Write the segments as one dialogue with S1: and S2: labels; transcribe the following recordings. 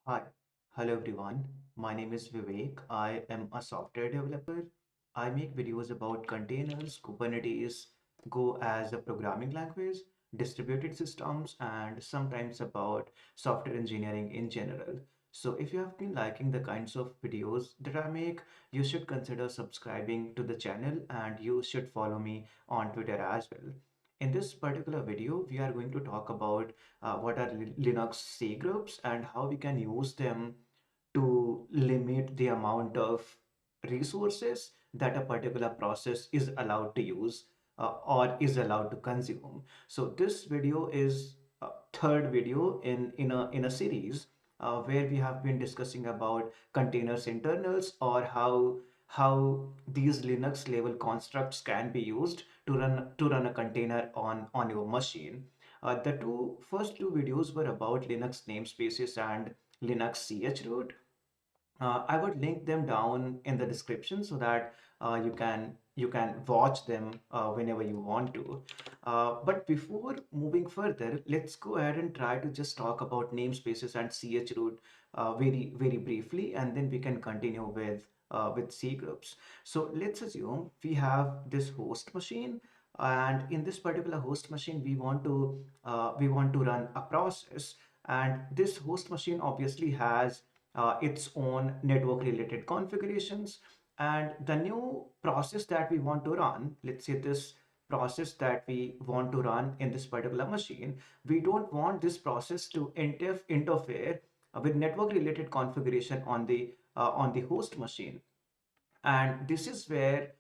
S1: Hi, hello everyone. My name is Vivek. I am a software developer. I make videos about containers, Kubernetes, Go as a programming language, distributed systems, and sometimes about software engineering in general. So, if you have been liking the kinds of videos that I make, you should consider subscribing to the channel and you should follow me on Twitter as well. In this particular video, we are going to talk about what are Linux C groups and how we can use them to limit the amount of resources that a particular process is allowed to use or is allowed to consume. So this video is a third video in a series where we have been discussing about containers internals or how these Linux level constructs can be used to run a container on your machine. The first two videos were about Linux namespaces and Linux chroot. I would link them down in the description so that you can watch them whenever you want to. But before moving further, let's go ahead and try to just talk about namespaces and chroot very briefly, and then we can continue with C groups. So let's assume we have this host machine, and in this particular host machine, we want to run a process, and this host machine obviously has its own network related configurations, and the new process that we want to run, let's say this process that we want to run in this particular machine, we don't want this process to interfere with network related configuration on the host machine. And this is where,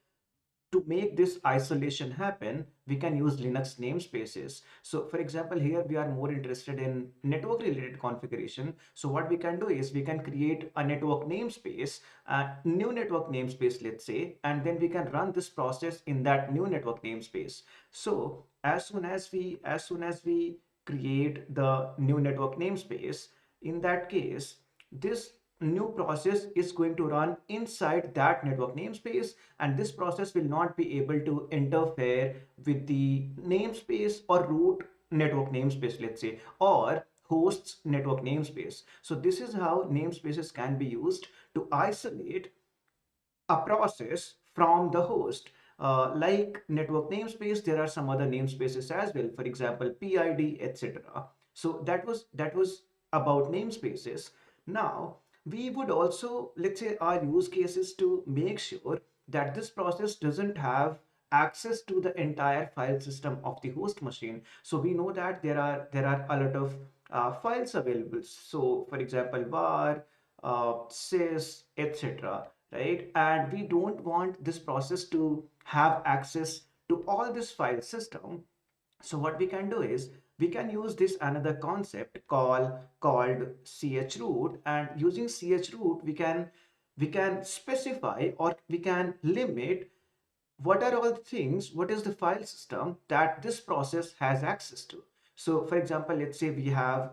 S1: to make this isolation happen, we can use Linux namespaces. So for example, here we are more interested in network related configuration. So what we can do is we can create a network namespace, a new network namespace, let's say, and then we can run this process in that new network namespace. So as soon as we create the new network namespace, in that case, this new process is going to run inside that network namespace, and this process will not be able to interfere with the namespace or root network namespace, let's say, or hosts network namespace. So this is how namespaces can be used to isolate a process from the host. Like network namespace, there are some other namespaces as well, for example PID, etc. So that was about namespaces. Now we would also, let's say, our use cases to make sure that this process doesn't have access to the entire file system of the host machine. So we know that there are a lot of files available. So for example, var, sys, etc, right? And we don't want this process to have access to all this file system. So what we can do is we can use this another concept called chroot, and using chroot we can specify, or we can limit what are all things, what is the file system that this process has access to. So for example, let's say we have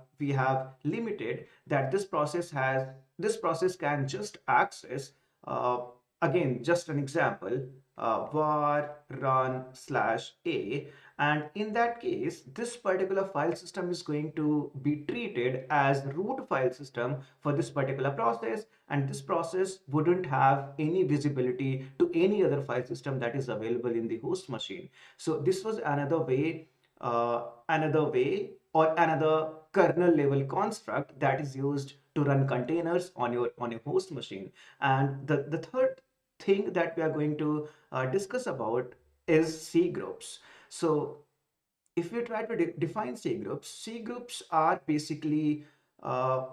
S1: limited that this process can just access, uh, again, just an example, var run slash a, and in that case this particular file system is going to be treated as root file system for this particular process, and this process wouldn't have any visibility to any other file system that is available in the host machine. So this was another way or another kernel level construct that is used to run containers on your host machine. And the third thing that we are going to discuss about is C groups. So if we try to define C groups are uh,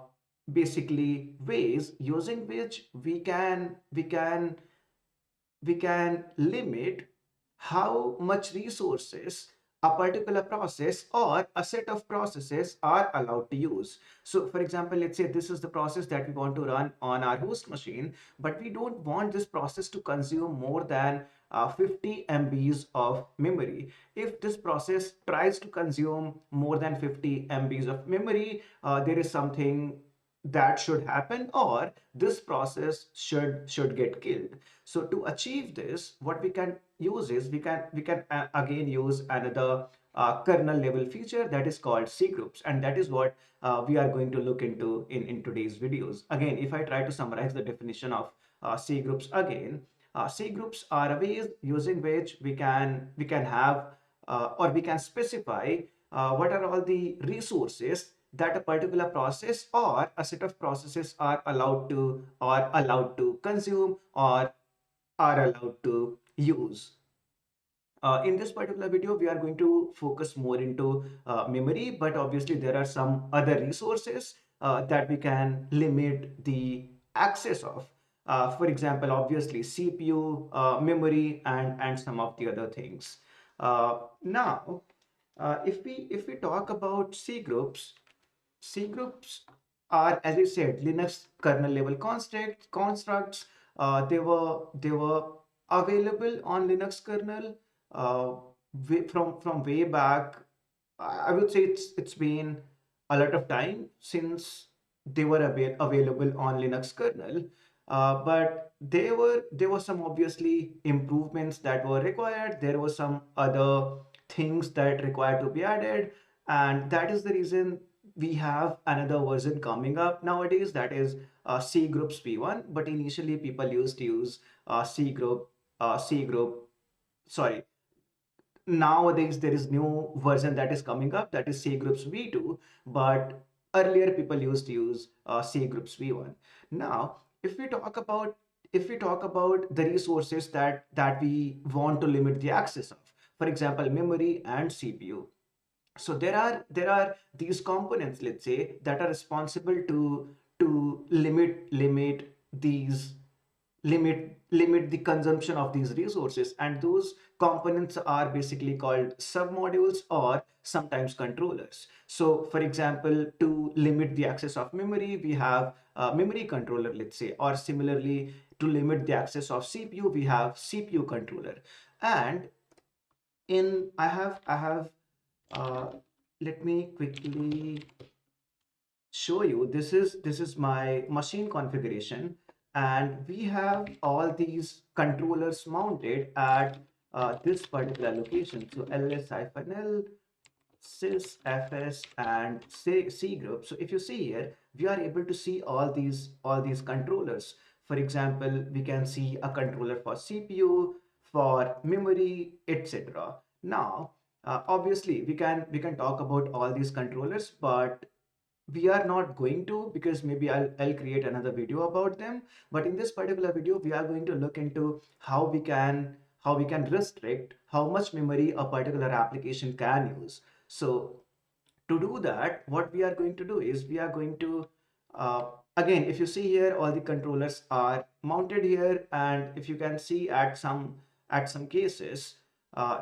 S1: basically ways using which we can limit how much resources a particular process or a set of processes are allowed to use. So for example, let's say this is the process that we want to run on our host machine, but we don't want this process to consume more than 50 MBs of memory. If this process tries to consume more than 50 MBs of memory, there is something that should happen, or this process should get killed. So to achieve this, what we can use is we can again use another kernel level feature that is called cgroups, and that is what we are going to look into in today's videos. Again, if I try to summarize the definition of cgroups again, cgroups are a ways using which we can have or we can specify what are all the resources that a particular process or a set of processes are allowed to consume or are allowed to use. In this particular video, we are going to focus more into memory, but obviously there are some other resources that we can limit the access of. For example, obviously CPU, memory, and some of the other things. Now, if we talk about C groups, C groups are, as I said, Linux kernel level constructs. They were available on Linux kernel uh, from way back. I would say it's been a lot of time since they were available on Linux kernel. But there were some obviously improvements that were required. There were some other things that required to be added, and that is the reason we have another version coming up nowadays, that is C groups P1. But initially people used to use C group, sorry, nowadays there is new version that is coming up, that is C groups V2, but earlier people used to use C groups V1. Now, if we talk about the resources that we want to limit the access of, for example, memory and CPU. So there are these components, let's say, that are responsible to limit the consumption of these resources, and those components are basically called submodules or sometimes controllers. So for example, to limit the access of memory, we have a memory controller, let's say, or similarly, to limit the access of CPU, we have CPU controller. And in I have uh, let me quickly show you. This is my machine configuration, and we have all these controllers mounted at this particular location. So ls-l, sys, fs, and c group. So if you see here, we are able to see all these controllers. For example, we can see a controller for CPU, for memory, etc. Now, obviously we can talk about all these controllers, but we are not going to, because maybe I'll create another video about them. But in this particular video, we are going to look into how we can restrict how much memory a particular application can use. So to do that, what we are going to do is we are going to uh, again, if you see here, all the controllers are mounted here, and if you can see at some cases,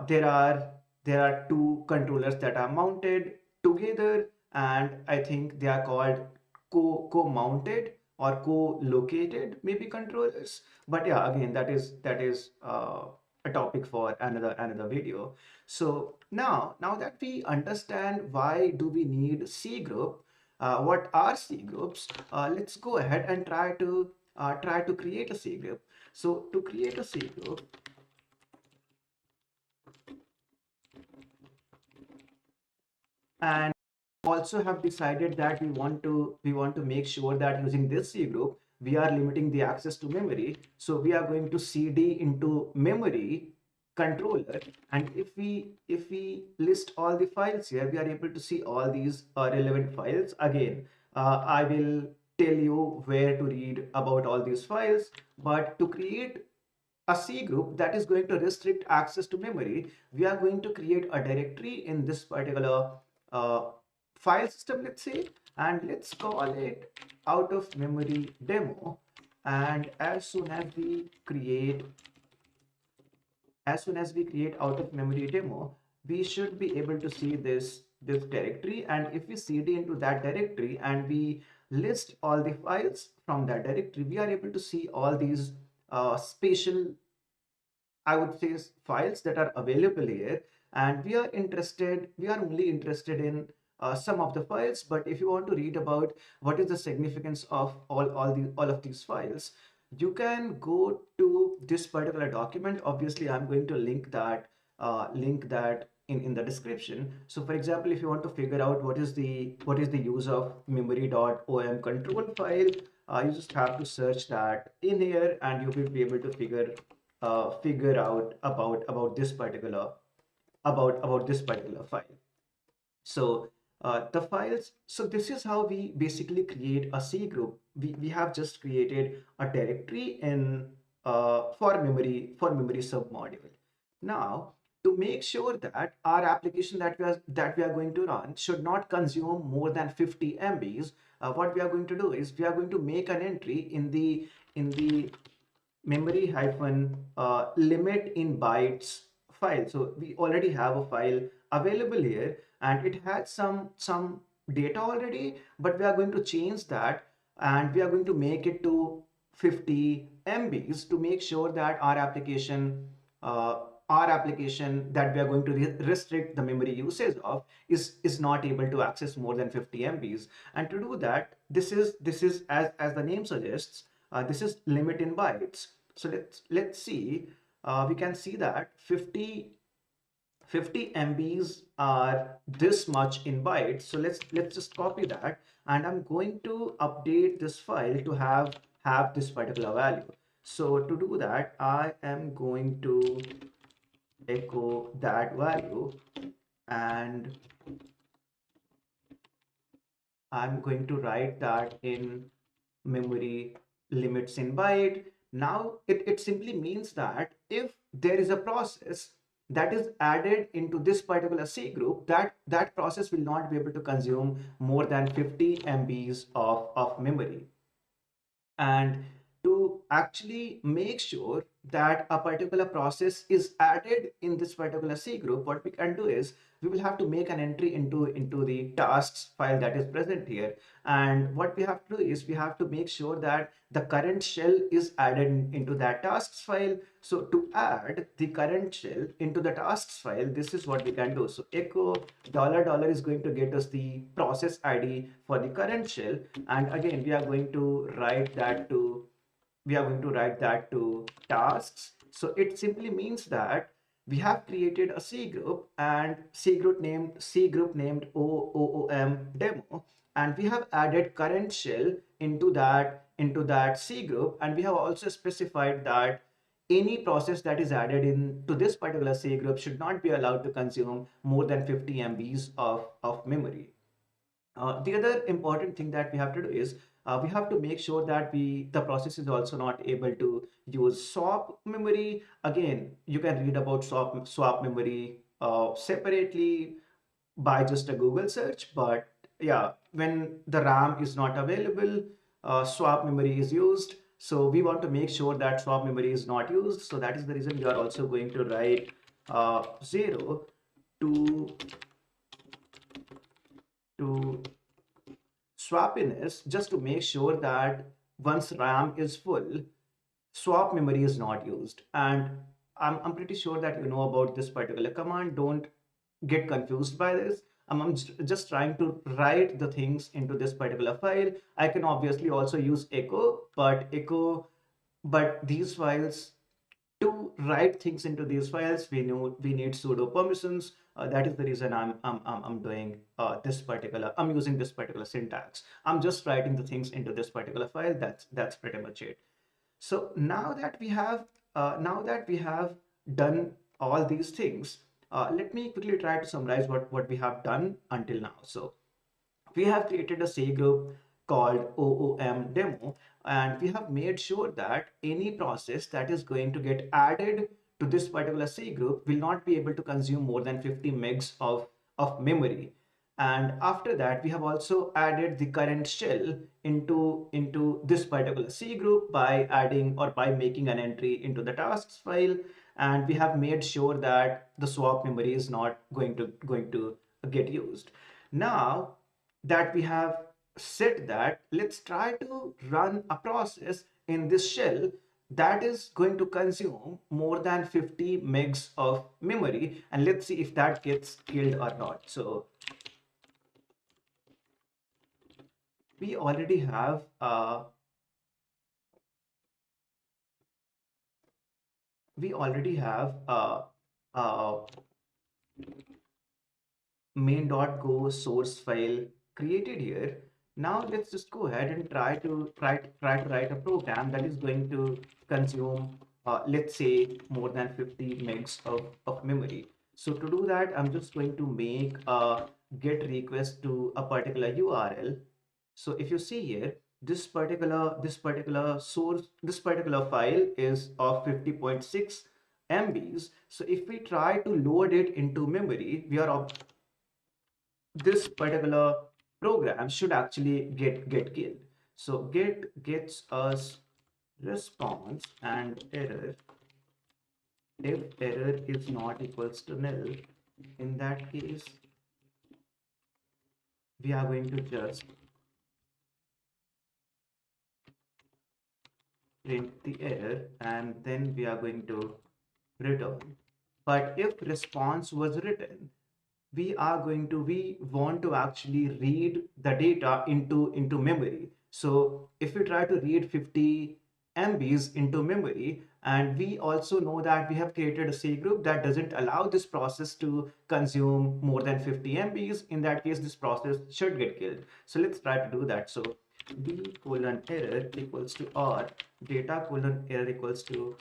S1: there are two controllers that are mounted together, and I think they are called co-mounted or co-located maybe controllers. But yeah, again, that is a topic for another video. So now that we understand why do we need C group, what are C groups, let's go ahead and try to create a C group. So to create a C group, and also have decided that we want to make sure that using this C group we are limiting the access to memory. So we are going to cd into memory controller, and if we list all the files here, we are able to see all these relevant files. Again, I will tell you where to read about all these files, but to create a C group that is going to restrict access to memory, we are going to create a directory in this particular uh, file system, let's say, and let's call it out of memory demo. And as soon as we create out of memory demo, we should be able to see this directory. And if we cd into that directory and we list all the files from that directory, we are able to see all these spatial, I would say, files that are available here. And we are only interested in some of the files. But if you want to read about what is the significance of all of these files, you can go to this particular document. Obviously, I'm going to link that in the description. So for example, if you want to figure out what is the use of memory.om control file, you just have to search that in here, and you will be able to figure out about this particular file. So the files, so this is how we basically create a C group. We have just created a directory in for memory submodule. Now, to make sure that our application that we are going to run should not consume more than 50 MBs, what we are going to do is we are going to make an entry in the memory hyphen limit in bytes file. So we already have a file available here, and it has some data already, but we are going to change that, and we are going to make it to 50 MBs to make sure that uh, our application that we are going to restrict the memory usage of is not able to access more than 50 MBs. And to do that, this is as the name suggests, this is limit in bytes. So let's see. We can see that 50 MBs are this much in bytes. So let's just copy that, and I'm going to update this file to have this particular value. So to do that, I am going to echo that value, and I'm going to write that in memory limits in byte. Now it simply means that if there is a process that is added into this particular C group, that process will not be able to consume more than 50 MBs of memory. And to actually make sure that a particular process is added in this particular C group, what we can do is we will have to make an entry into the tasks file that is present here. And what we have to do is we have to make sure that the current shell is added into that tasks file. So to add the current shell into the tasks file, this is what we can do. So echo $$ is going to get us the process ID for the current shell. And again, we are going to write that to tasks. So it simply means that we have created a C group, and C group named OOM demo, and we have added current shell into that C group, and we have also specified that any process that is added into this particular C group should not be allowed to consume more than 50 MBs of memory. The other important thing that we have to do is we have to make sure that the process is also not able to use swap memory. Again, you can read about swap memory separately by just a Google search. But yeah, when the RAM is not available, swap memory is used. So we want to make sure that swap memory is not used. So that is the reason we are also going to write 0 to to swappiness, just to make sure that once RAM is full, swap memory is not used. And I'm pretty sure that you know about this particular command. Don't get confused by this. I'm just trying to write the things into this particular file. I can obviously also use but these files, to write things into these files, we need sudo permissions. That is the reason I'm doing I'm using this particular syntax. I'm just writing the things into this particular file. That's pretty much it. So now that we have done all these things, let me quickly try to summarize what we have done until now. So we have created a C group called OOM demo, and we have made sure that any process that is going to get added to this particular C group will not be able to consume more than 50 megs of memory. And after that, we have also added the current shell into this particular C group by adding or by making an entry into the tasks file. And we have made sure that the swap memory is not going to get used. Now that we have said that, let's try to run a process in this shell that is going to consume more than 50 megs of memory, and let's see if that gets killed or not. So we already have we already have uh, main.go source file created here. Now let's just go ahead and try to write a program that is going to consume, let's say, more than 50 megs of memory. So to do that, I'm just going to make a get request to a particular URL. So if you see here, this particular file is of 50.6 MBs. So if we try to load it into memory, this particular program should actually get killed. So get gets us response and error. If error is not equals to nil, in that case, we are going to just print the error and then we are going to return. But if response was written, we want to actually read the data into memory. So if we try to read 50 MBs into memory, and we also know that we have created a C group that doesn't allow this process to consume more than 50 MBs, in that case this process should get killed. So let's try to do that. So d colon error equals to or data colon error equals to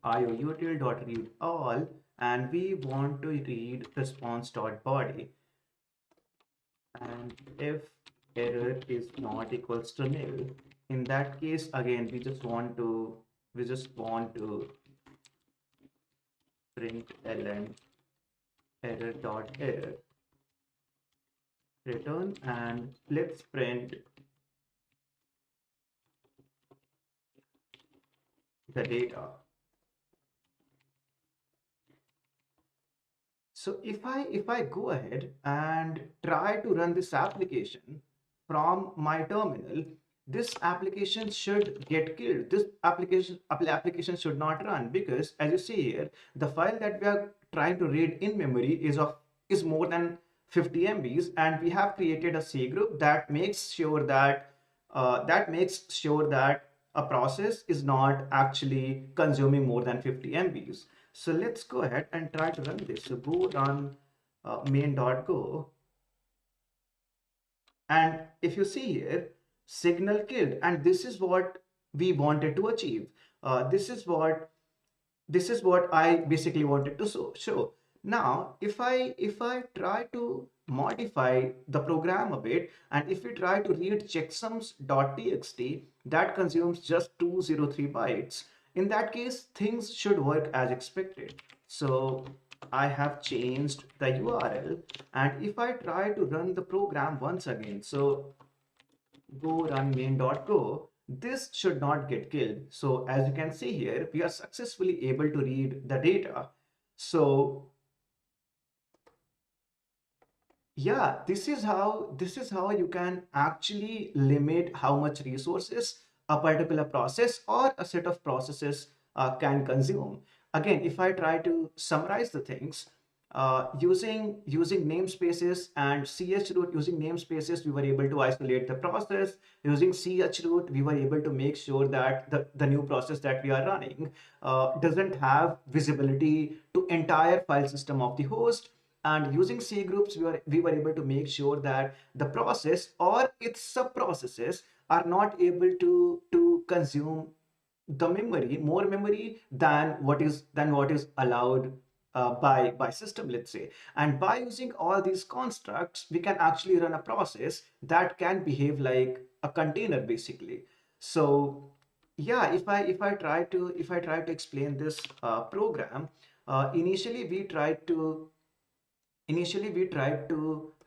S1: ioutil.read all, and we want to read response.body, and if error is not equals to nil, in that case again we just want to print ln error dot error return, and let's print the data. So if I go ahead and try to run this application from my terminal, this application should get killed. This application should not run, because as you see here, the file that we are trying to read in memory is more than 50 MBs, and we have created a C group that makes sure that a process is not actually consuming more than 50 MBs. So let's go ahead and try to run this. So go run main.go, and if you see here, signal killed, and this is what we wanted to achieve. This is what I basically wanted to show. Now, if I try to modify the program a bit, and if we try to read checksums.txt, that consumes just 203 bytes. In that case, things should work as expected. So I have changed the URL, and if I try to run the program once again, so go run main.go, this should not get killed. So as you can see here, we are successfully able to read the data. So yeah, this is how you can actually limit how much resources a particular process or a set of processes can consume. Again, if I try to summarize the things, using namespaces and chroot, using namespaces, we were able to isolate the process. Using chroot, we were able to make sure that the new process that we are running doesn't have visibility to entire file system of the host. And using C groups, we were able to make sure that the process or its sub processes are not able to consume the memory, more memory than what is allowed by system, let's say. And by using all these constructs, we can actually run a process that can behave like a container, basically. So yeah, if I try to explain this program, initially we tried to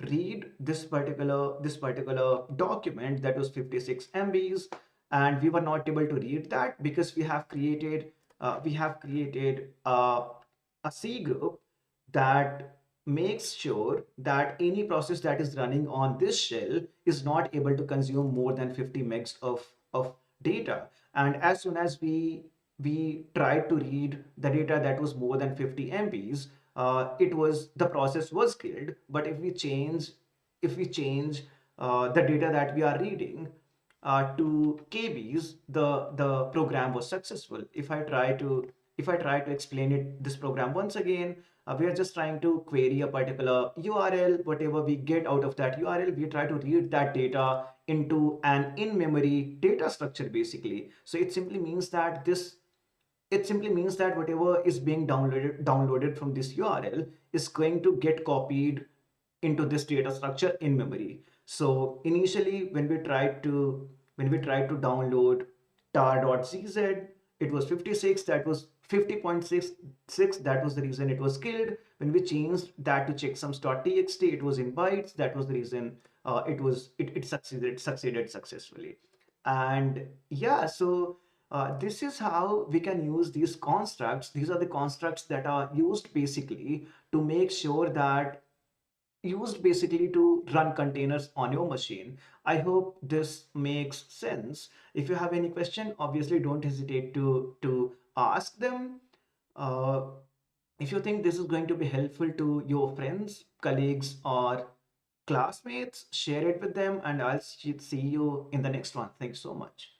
S1: read this particular document that was 56 MBs, and we were not able to read that because we have created a C group that makes sure that any process that is running on this shell is not able to consume more than 50 megs of data. And as soon as we tried to read the data that was more than 50 MBs, the process was killed. But if we change the data that we are reading to KBs, the program was successful. If I try to explain this program once again, We are just trying to query a particular URL. Whatever we get out of that URL, we try to read that data into an in-memory data structure basically. So it simply means that whatever is being downloaded from this URL is going to get copied into this data structure in memory. So initially, when we tried to download tar.cz, it was 56. That was 50.66. That was the reason it was killed. When we changed that to checksums.txt, it was in bytes. That was the reason it succeeded successfully. And yeah, so this is how we can use these constructs. These are the constructs that are used basically to run containers on your machine. I hope this makes sense. If you have any question, obviously don't hesitate to ask them. Uh, if you think this is going to be helpful to your friends, colleagues, or classmates, share it with them, and I'll see you in the next one. Thanks so much.